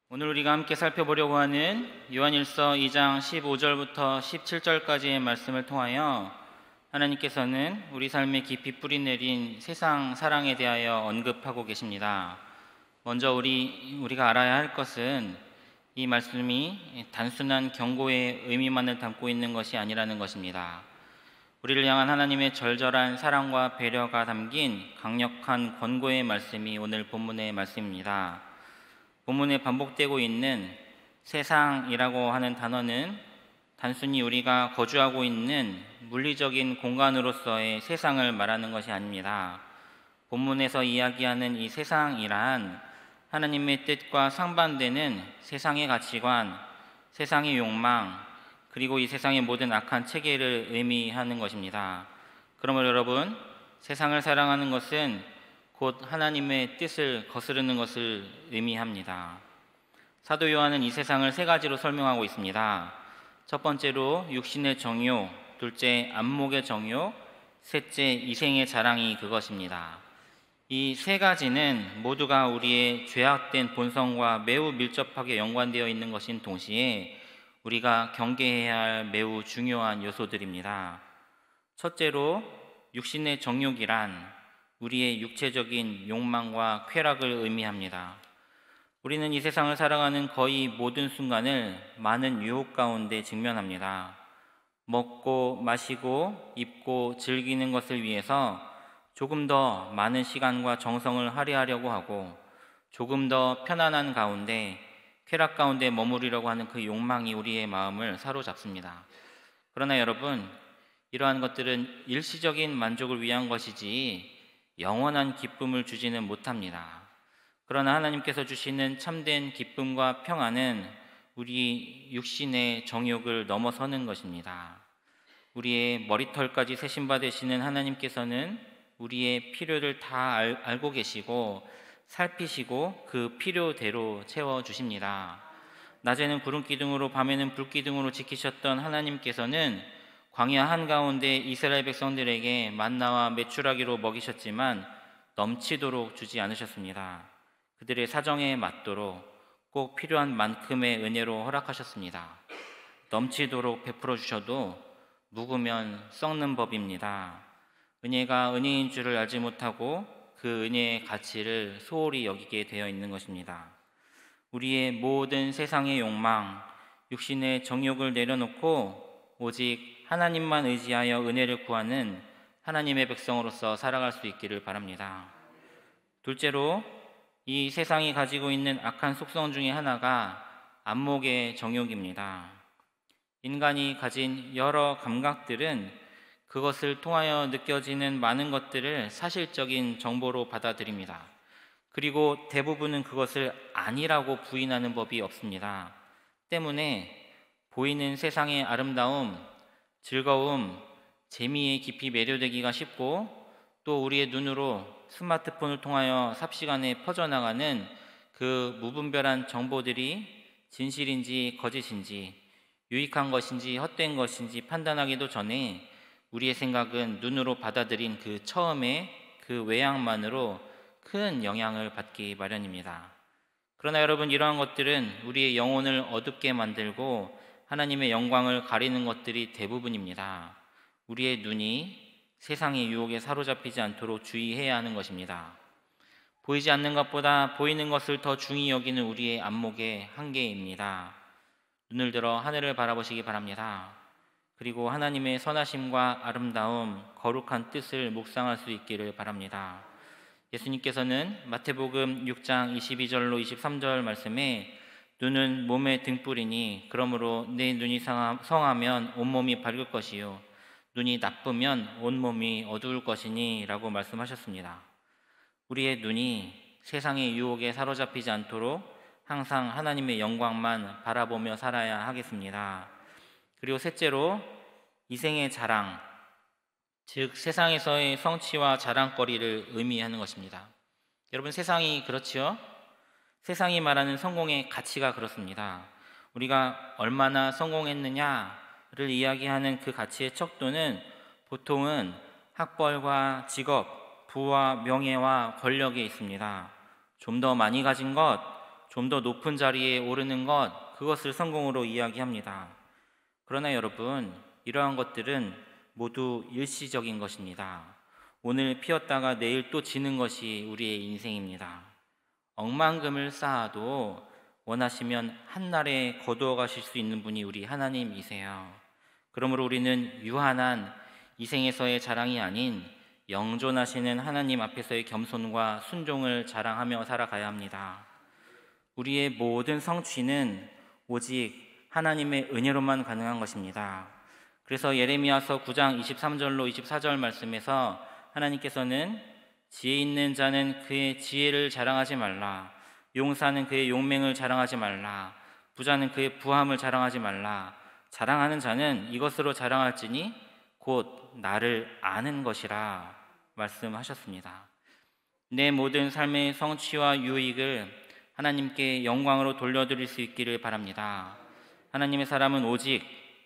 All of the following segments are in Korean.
오늘 우리가 함께 살펴보려고 하는 요한일서 2장 15절부터 17절까지의 말씀을 통하여 하나님께서는 우리 삶에 깊이 뿌리내린 세상 사랑에 대하여 언급하고 계십니다. 먼저 우리가 알아야 할 것은 이 말씀이 단순한 경고의 의미만을 담고 있는 것이 아니라는 것입니다. 우리를 향한 하나님의 절절한 사랑과 배려가 담긴 강력한 권고의 말씀이 오늘 본문의 말씀입니다. 본문에 반복되고 있는 세상이라고 하는 단어는 단순히 우리가 거주하고 있는 물리적인 공간으로서의 세상을 말하는 것이 아닙니다. 본문에서 이야기하는 이 세상이란 하나님의 뜻과 상반되는 세상의 가치관, 세상의 욕망, 그리고 이 세상의 모든 악한 체계를 의미하는 것입니다. 그러므로 여러분, 세상을 사랑하는 것은 곧 하나님의 뜻을 거스르는 것을 의미합니다. 사도 요한은 이 세상을 세 가지로 설명하고 있습니다. 첫 번째로 육신의 정욕, 둘째 안목의 정욕, 셋째 이생의 자랑이 그것입니다. 이 세 가지는 모두가 우리의 죄악된 본성과 매우 밀접하게 연관되어 있는 것인 동시에 우리가 경계해야 할 매우 중요한 요소들입니다. 첫째로 육신의 정욕이란 우리의 육체적인 욕망과 쾌락을 의미합니다. 우리는 이 세상을 살아가는 거의 모든 순간을 많은 유혹 가운데 직면합니다. 먹고 마시고 입고 즐기는 것을 위해서 조금 더 많은 시간과 정성을 할애하려고 하고 조금 더 편안한 가운데 쾌락 가운데 머무르려고 하는 그 욕망이 우리의 마음을 사로잡습니다. 그러나 여러분, 이러한 것들은 일시적인 만족을 위한 것이지 영원한 기쁨을 주지는 못합니다. 그러나 하나님께서 주시는 참된 기쁨과 평안은 우리 육신의 정욕을 넘어서는 것입니다. 우리의 머리털까지 세심바 되시는 하나님께서는 우리의 필요를 다 알고 계시고 살피시고 그 필요대로 채워주십니다. 낮에는 구름기둥으로 밤에는 불기둥으로 지키셨던 하나님께서는 광야 한가운데 이스라엘 백성들에게 만나와 메추라기로 먹이셨지만 넘치도록 주지 않으셨습니다. 그들의 사정에 맞도록 꼭 필요한 만큼의 은혜로 허락하셨습니다. 넘치도록 베풀어 주셔도 묵으면 썩는 법입니다. 은혜가 은혜인 줄을 알지 못하고 그 은혜의 가치를 소홀히 여기게 되어 있는 것입니다. 우리의 모든 세상의 욕망, 육신의 정욕을 내려놓고 오직 하나님만 의지하여 은혜를 구하는 하나님의 백성으로서 살아갈 수 있기를 바랍니다. 둘째로 이 세상이 가지고 있는 악한 속성 중에 하나가 안목의 정욕입니다. 인간이 가진 여러 감각들은 그것을 통하여 느껴지는 많은 것들을 사실적인 정보로 받아들입니다. 그리고 대부분은 그것을 아니라고 부인하는 법이 없습니다. 때문에 보이는 세상의 아름다움, 즐거움, 재미에 깊이 매료되기가 쉽고 또 우리의 눈으로 스마트폰을 통하여 삽시간에 퍼져나가는 그 무분별한 정보들이 진실인지 거짓인지 유익한 것인지 헛된 것인지 판단하기도 전에 우리의 생각은 눈으로 받아들인 그 처음의 그 외양만으로 큰 영향을 받기 마련입니다. 그러나 여러분, 이러한 것들은 우리의 영혼을 어둡게 만들고 하나님의 영광을 가리는 것들이 대부분입니다. 우리의 눈이 세상의 유혹에 사로잡히지 않도록 주의해야 하는 것입니다. 보이지 않는 것보다 보이는 것을 더 중히 여기는 우리의 안목의 한계입니다. 눈을 들어 하늘을 바라보시기 바랍니다. 그리고 하나님의 선하심과 아름다움, 거룩한 뜻을 묵상할 수 있기를 바랍니다. 예수님께서는 마태복음 6장 22절로 23절 말씀에 눈은 몸의 등불이니 그러므로 내 눈이 성하면 온몸이 밝을 것이요 눈이 나쁘면 온몸이 어두울 것이니 라고 말씀하셨습니다. 우리의 눈이 세상의 유혹에 사로잡히지 않도록 항상 하나님의 영광만 바라보며 살아야 하겠습니다. 그리고 셋째로 이생의 자랑, 즉 세상에서의 성취와 자랑거리를 의미하는 것입니다. 여러분, 세상이 그렇지요? 세상이 말하는 성공의 가치가 그렇습니다. 우리가 얼마나 성공했느냐, 이야기하는 그 가치의 척도는 보통은 학벌과 직업, 부와 명예와 권력에 있습니다. 좀 더 많이 가진 것, 좀 더 높은 자리에 오르는 것, 그것을 성공으로 이야기합니다. 그러나 여러분, 이러한 것들은 모두 일시적인 것입니다. 오늘 피었다가 내일 또 지는 것이 우리의 인생입니다. 억만금을 쌓아도 원하시면 한날에 거두어 가실 수 있는 분이 우리 하나님이세요. 그러므로 우리는 유한한 이 생에서의 자랑이 아닌 영존하시는 하나님 앞에서의 겸손과 순종을 자랑하며 살아가야 합니다. 우리의 모든 성취는 오직 하나님의 은혜로만 가능한 것입니다. 그래서 예레미야서 9장 23절로 24절 말씀에서 하나님께서는 지혜 있는 자는 그의 지혜를 자랑하지 말라, 용사는 그의 용맹을 자랑하지 말라, 부자는 그의 부함을 자랑하지 말라, 자랑하는 자는 이것으로 자랑할지니 곧 나를 아는 것이라 말씀하셨습니다. 내 모든 삶의 성취와 유익을 하나님께 영광으로 돌려드릴 수 있기를 바랍니다. 하나님의 사람은 오직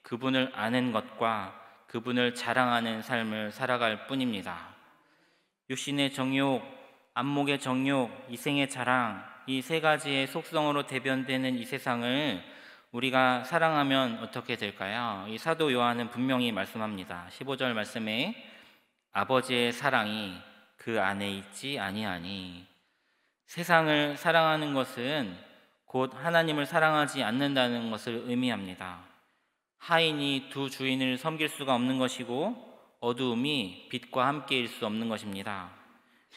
그분을 아는 것과 그분을 자랑하는 삶을 살아갈 뿐입니다. 육신의 정욕, 안목의 정욕, 이생의 자랑, 이 세 가지의 속성으로 대변되는 이 세상을 우리가 사랑하면 어떻게 될까요? 이 사도 요한은 분명히 말씀합니다. 15절 말씀에 아버지의 사랑이 그 안에 있지 아니하니, 세상을 사랑하는 것은 곧 하나님을 사랑하지 않는다는 것을 의미합니다. 하인이 두 주인을 섬길 수가 없는 것이고 어두움이 빛과 함께일 수 없는 것입니다.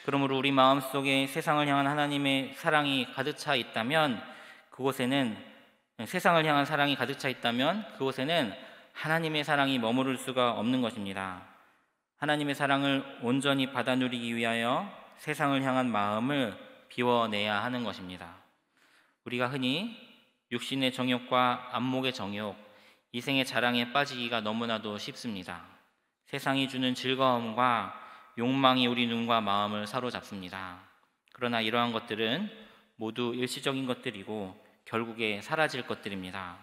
그러므로 우리 마음속에 세상을 향한 하나님의 사랑이 가득 차 있다면 세상을 향한 사랑이 가득 차 있다면 그곳에는 하나님의 사랑이 머무를 수가 없는 것입니다. 하나님의 사랑을 온전히 받아 누리기 위하여 세상을 향한 마음을 비워내야 하는 것입니다. 우리가 흔히 육신의 정욕과 안목의 정욕, 이생의 자랑에 빠지기가 너무나도 쉽습니다. 세상이 주는 즐거움과 욕망이 우리 눈과 마음을 사로잡습니다. 그러나 이러한 것들은 모두 일시적인 것들이고 결국에 사라질 것들입니다.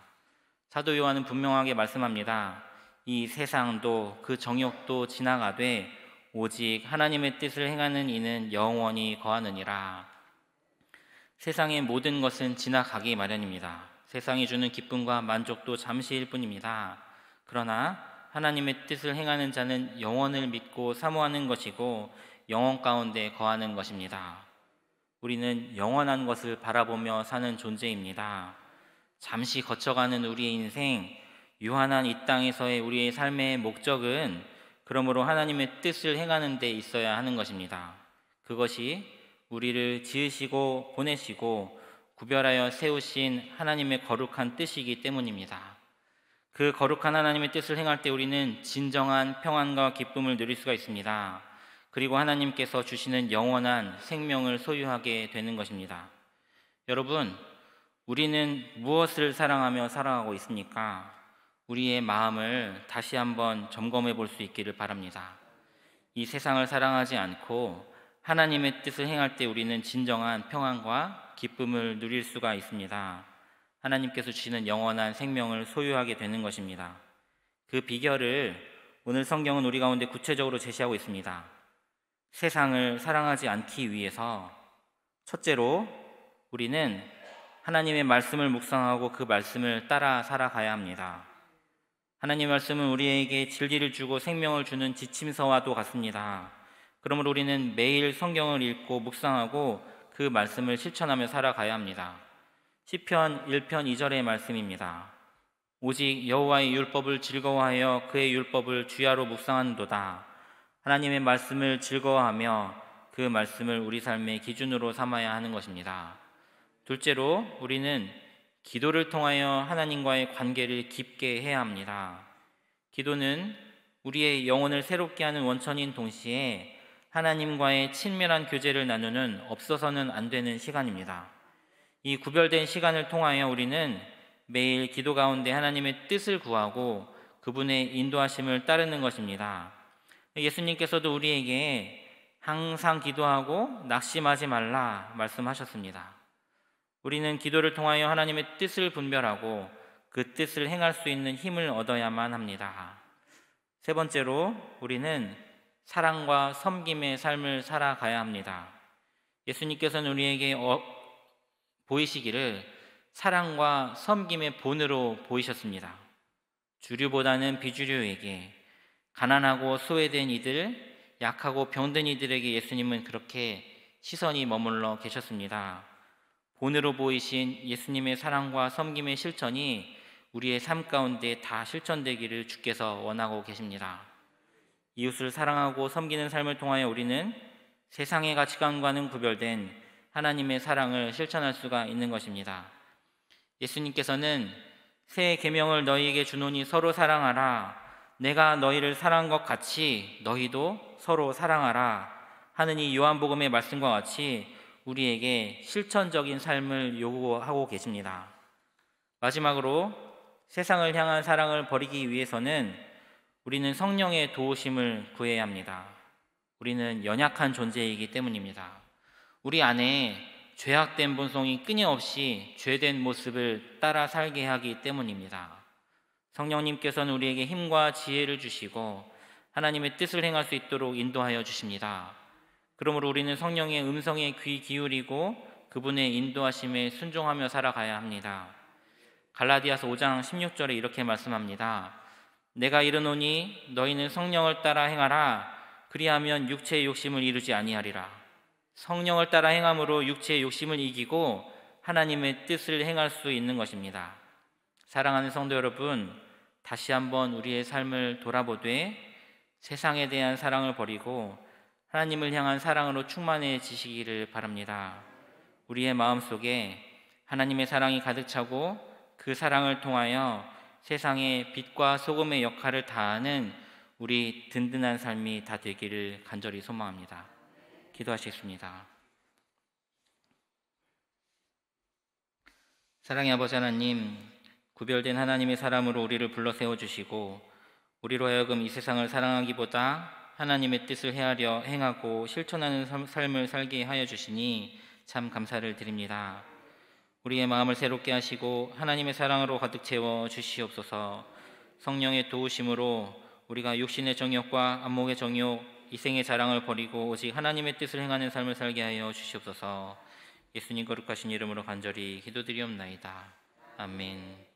사도 요한은 분명하게 말씀합니다. 이 세상도 그 정욕도 지나가되 오직 하나님의 뜻을 행하는 이는 영원히 거하느니라. 세상의 모든 것은 지나가기 마련입니다. 세상이 주는 기쁨과 만족도 잠시일 뿐입니다. 그러나 하나님의 뜻을 행하는 자는 영원을 믿고 사모하는 것이고 영원 가운데 거하는 것입니다. 우리는 영원한 것을 바라보며 사는 존재입니다. 잠시 거쳐가는 우리의 인생, 유한한 이 땅에서의 우리의 삶의 목적은 그러므로 하나님의 뜻을 행하는 데 있어야 하는 것입니다. 그것이 우리를 지으시고 보내시고 구별하여 세우신 하나님의 거룩한 뜻이기 때문입니다. 그 거룩한 하나님의 뜻을 행할 때 우리는 진정한 평안과 기쁨을 누릴 수가 있습니다. 그리고 하나님께서 주시는 영원한 생명을 소유하게 되는 것입니다. 여러분, 우리는 무엇을 사랑하며 살아가고 있습니까? 우리의 마음을 다시 한번 점검해 볼 수 있기를 바랍니다. 이 세상을 사랑하지 않고 하나님의 뜻을 행할 때 우리는 진정한 평안과 기쁨을 누릴 수가 있습니다. 하나님께서 주시는 영원한 생명을 소유하게 되는 것입니다. 그 비결을 오늘 성경은 우리 가운데 구체적으로 제시하고 있습니다. 세상을 사랑하지 않기 위해서 첫째로 우리는 하나님의 말씀을 묵상하고 그 말씀을 따라 살아가야 합니다. 하나님의 말씀은 우리에게 진리를 주고 생명을 주는 지침서와도 같습니다. 그러므로 우리는 매일 성경을 읽고 묵상하고 그 말씀을 실천하며 살아가야 합니다. 시편 1편 2절의 말씀입니다. 오직 여호와의 율법을 즐거워하여 그의 율법을 주야로 묵상하는도다. 하나님의 말씀을 즐거워하며 그 말씀을 우리 삶의 기준으로 삼아야 하는 것입니다. 둘째로 우리는 기도를 통하여 하나님과의 관계를 깊게 해야 합니다. 기도는 우리의 영혼을 새롭게 하는 원천인 동시에 하나님과의 친밀한 교제를 나누는 없어서는 안 되는 시간입니다. 이 구별된 시간을 통하여 우리는 매일 기도 가운데 하나님의 뜻을 구하고 그분의 인도하심을 따르는 것입니다. 예수님께서도 우리에게 항상 기도하고 낙심하지 말라 말씀하셨습니다. 우리는 기도를 통하여 하나님의 뜻을 분별하고 그 뜻을 행할 수 있는 힘을 얻어야만 합니다. 세 번째로 우리는 사랑과 섬김의 삶을 살아가야 합니다. 예수님께서는 우리에게 보이시기를 사랑과 섬김의 본으로 보이셨습니다. 주류보다는 비주류에게, 가난하고 소외된 이들, 약하고 병든 이들에게 예수님은 그렇게 시선이 머물러 계셨습니다. 본으로 보이신 예수님의 사랑과 섬김의 실천이 우리의 삶 가운데 다 실천되기를 주께서 원하고 계십니다. 이웃을 사랑하고 섬기는 삶을 통하여 우리는 세상의 가치관과는 구별된 하나님의 사랑을 실천할 수가 있는 것입니다. 예수님께서는 새 계명을 너희에게 주노니 서로 사랑하라. 내가 너희를 사랑한 것 같이 너희도 서로 사랑하라 하는 이 요한복음의 말씀과 같이 우리에게 실천적인 삶을 요구하고 계십니다. 마지막으로 세상을 향한 사랑을 버리기 위해서는 우리는 성령의 도우심을 구해야 합니다. 우리는 연약한 존재이기 때문입니다. 우리 안에 죄악된 본성이 끊임없이 죄된 모습을 따라 살게 하기 때문입니다. 성령님께서는 우리에게 힘과 지혜를 주시고 하나님의 뜻을 행할 수 있도록 인도하여 주십니다. 그러므로 우리는 성령의 음성에 귀 기울이고 그분의 인도하심에 순종하며 살아가야 합니다. 갈라디아서 5장 16절에 이렇게 말씀합니다. 내가 이르노니 너희는 성령을 따라 행하라. 그리하면 육체의 욕심을 이루지 아니하리라. 성령을 따라 행함으로 육체의 욕심을 이기고 하나님의 뜻을 행할 수 있는 것입니다. 사랑하는 성도 여러분, 다시 한번 우리의 삶을 돌아보되 세상에 대한 사랑을 버리고 하나님을 향한 사랑으로 충만해지시기를 바랍니다. 우리의 마음속에 하나님의 사랑이 가득 차고 그 사랑을 통하여 세상에 빛과 소금의 역할을 다하는 우리 든든한 삶이 다 되기를 간절히 소망합니다. 기도하시겠습니다. 사랑의 아버지 하나님, 구별된 하나님의 사람으로 우리를 불러 세워주시고 우리로 하여금 이 세상을 사랑하기보다 하나님의 뜻을 헤아려 행하고 실천하는 삶을 살게 하여 주시니 참 감사를 드립니다. 우리의 마음을 새롭게 하시고 하나님의 사랑으로 가득 채워 주시옵소서. 성령의 도우심으로 우리가 육신의 정욕과 안목의 정욕, 이생의 자랑을 버리고 오직 하나님의 뜻을 행하는 삶을 살게 하여 주시옵소서. 예수님 거룩하신 이름으로 간절히 기도드리옵나이다. 아멘.